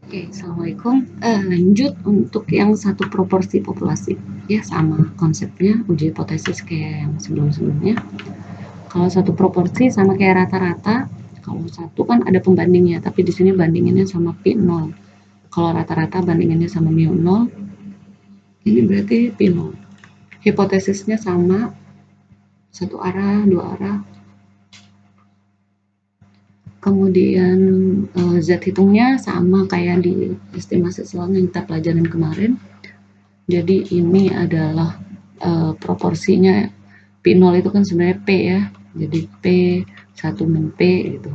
Oke, assalamualaikum. Lanjut untuk yang satu proporsi populasi, ya sama konsepnya uji hipotesis kayak yang sebelum-sebelumnya. Kalau satu proporsi sama kayak rata-rata, kalau satu kan ada pembandingnya, tapi di sini bandinginnya sama P0. Kalau rata-rata bandinginnya sama mu 0, ini berarti P0. Hipotesisnya sama, satu arah, dua arah. Kemudian Z hitungnya sama kayak di estimasi selang yang kita pelajarin kemarin. Jadi ini adalah proporsinya P0 itu kan sebenarnya P ya. Jadi P 1 min P gitu.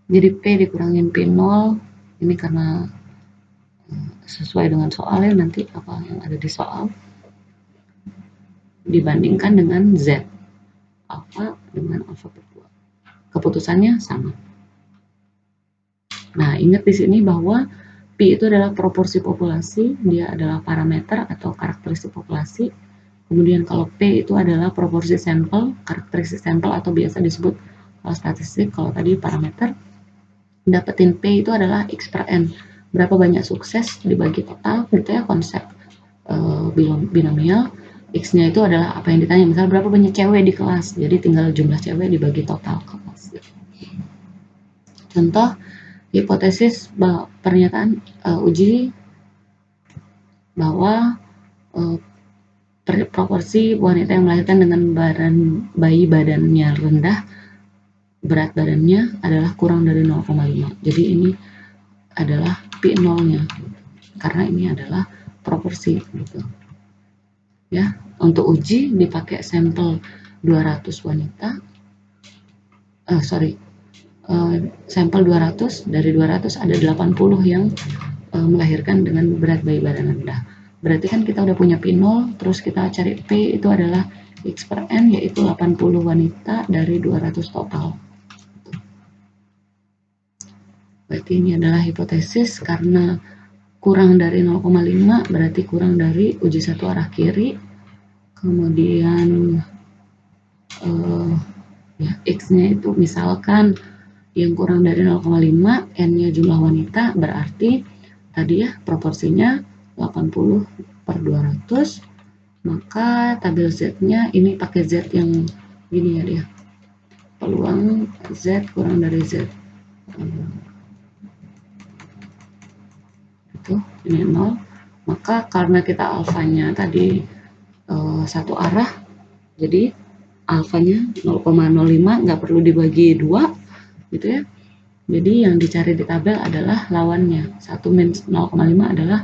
Jadi P dikurangin P0 ini karena sesuai dengan soalnya nanti apa yang ada di soal dibandingkan dengan Z alfa dengan alfa per 2. Keputusannya sama. Nah, ingat di sini bahwa P itu adalah proporsi populasi, dia adalah parameter atau karakteristik populasi. Kemudian kalau P itu adalah proporsi sampel, karakteristik sampel atau biasa disebut statistik, kalau tadi parameter. Dapetin P itu adalah X per N. Berapa banyak sukses dibagi total, gitu ya konsep binomial. X-nya itu adalah apa yang ditanya, misalnya berapa banyak cewek di kelas, jadi tinggal jumlah cewek dibagi total kelas. Contoh hipotesis pernyataan uji bahwa proporsi wanita yang melahirkan dengan bayi badannya rendah, berat badannya adalah kurang dari 0,5. Jadi ini adalah P0-nya karena ini adalah proporsi gitu. Ya, untuk uji dipakai sampel 200 wanita. Sampel 200, dari 200 ada 80 yang melahirkan dengan berat bayi badan rendah. Berarti kan kita udah punya P0, terus kita cari P itu adalah X per N, yaitu 80 wanita dari 200 total. Berarti ini adalah hipotesis karena kurang dari 0,5 berarti kurang dari uji satu arah kiri. Kemudian ya, X-nya itu misalkan yang kurang dari 0,5, N-nya jumlah wanita, berarti tadi ya proporsinya 80 per 200, maka tabel Z-nya ini pakai Z yang gini ya dia, peluang Z kurang dari Z itu ini 0, maka karena kita alfanya tadi satu arah, jadi alfanya 0,05 nggak perlu dibagi 2 gitu ya. Jadi yang dicari di tabel adalah lawannya. 1 min 0,5 adalah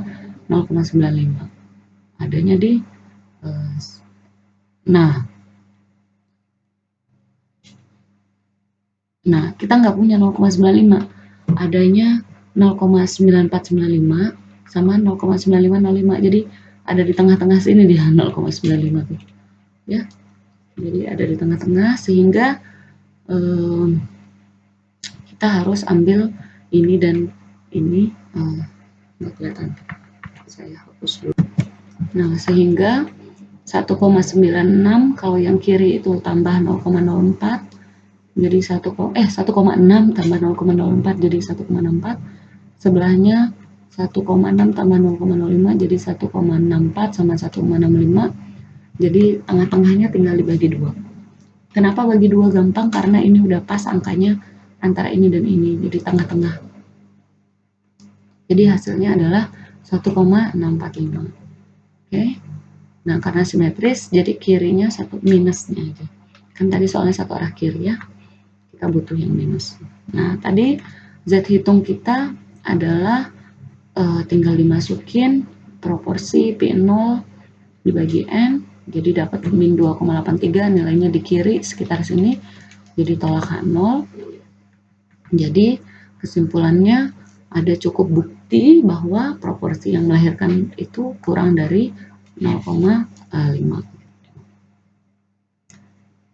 0,95. Adanya di nah kita nggak punya 0,95. Adanya 0,9495 sama 0,9505. Jadi ada di tengah-tengah sini dia 0,95 tuh. Ya. Jadi ada di tengah-tengah sehingga kita harus ambil ini dan ini nggak kelihatan, saya hapus dulu. Nah sehingga 1,96 kalau yang kiri itu tambah 0,04 jadi 1,6 tambah 0,04 jadi 1,64, sebelahnya 1,6 tambah 0,05 jadi 1,64 sama 1,65, jadi tengah-tengahnya tinggal dibagi 2. Kenapa bagi 2 gampang? Karena ini udah pas angkanya antara ini dan ini, jadi tengah-tengah. Jadi hasilnya adalah 1,645. Oke. Nah, karena simetris, jadi kirinya satu minusnya aja. Kan tadi soalnya satu arah kiri ya. Kita butuh yang minus. Nah, tadi Z hitung kita adalah tinggal dimasukin proporsi P0 dibagi N, jadi dapat min 2,83, nilainya di kiri sekitar sini, jadi tolak H0. Jadi kesimpulannya ada cukup bukti bahwa proporsi yang melahirkan itu kurang dari 0,5.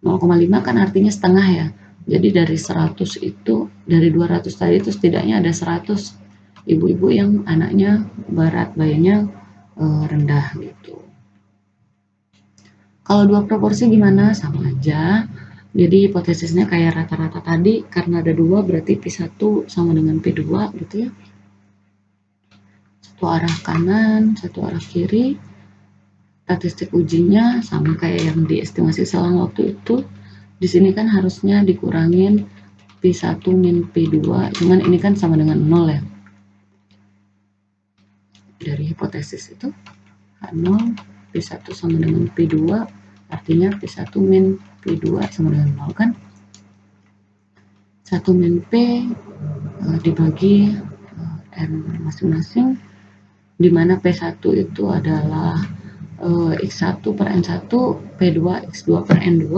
0,5 kan artinya setengah ya. Jadi dari 100 itu, dari 200 tadi itu setidaknya ada 100 ibu-ibu yang anaknya berat bayinya rendah gitu. Kalau dua proporsi gimana? Sama aja. Jadi hipotesisnya kayak rata-rata tadi, karena ada 2 berarti P1 sama dengan P2 gitu ya. Satu arah kanan, satu arah kiri. Statistik ujinya sama kayak yang di estimasi selang waktu itu. Di sini kan harusnya dikurangin P1 min P2, cuman ini kan sama dengan 0 ya. Dari hipotesis itu H0 P1 sama dengan P2, artinya P1 min P2 sama dengan 0 kan. 1 min P dibagi N masing-masing, di mana P1 itu adalah X1 per N1, P2 X2 per N2,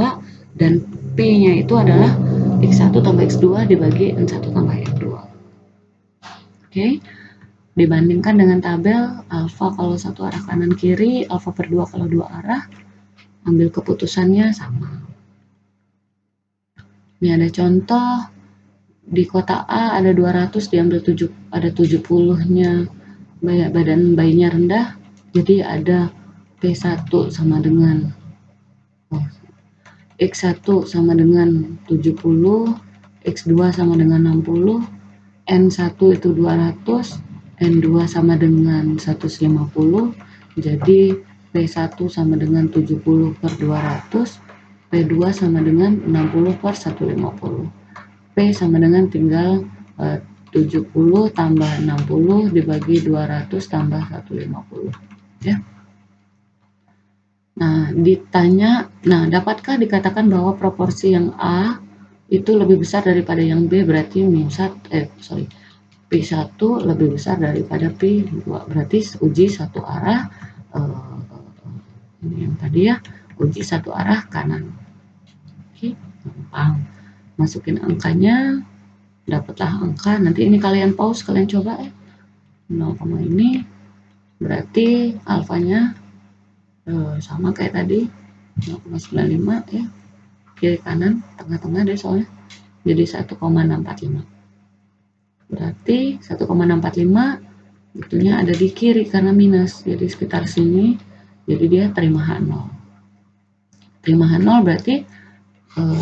dan P-nya itu adalah X1 tambah X2 dibagi N1 tambah N2. Oke, dibandingkan dengan tabel alfa kalau satu arah kanan kiri, alfa per 2 kalau 2 arah, ambil keputusannya sama. Ini ada contoh, di kota A ada 200, diambil ada 70-nya, badan bayinya rendah, jadi ada P1 sama dengan X1 sama dengan 70, X2 sama dengan 60, N1 itu 200, N2 sama dengan 150, jadi P1 sama dengan 70 per 200, P2 sama dengan 60 per 150. P sama dengan tinggal 70 tambah 60 dibagi 200 tambah 150 ya. Nah, dapatkah dikatakan bahwa proporsi yang A itu lebih besar daripada yang B, berarti P1 lebih besar daripada P2, berarti uji satu arah, ini yang tadi ya, uji satu arah kanan. Oke, gampang. Masukin angkanya, dapatlah angka, nanti ini kalian pause, kalian coba ya. 0, ini berarti alfanya sama kayak tadi 0,95 ya, kiri kanan tengah-tengah deh soalnya, jadi 1,645. Berarti 1,645 itunya ada di kiri karena minus, jadi sekitar sini, jadi dia terima H0. Terima H0 berarti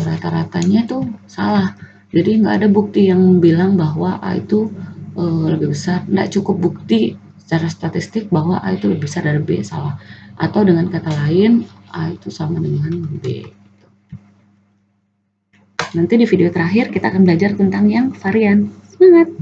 rata-ratanya itu salah, jadi nggak ada bukti yang bilang bahwa A itu lebih besar, nggak cukup bukti secara statistik bahwa A itu lebih besar dari B, salah. Atau dengan kata lain, A itu sama dengan B. Nanti di video terakhir kita akan belajar tentang yang varian. Semangat!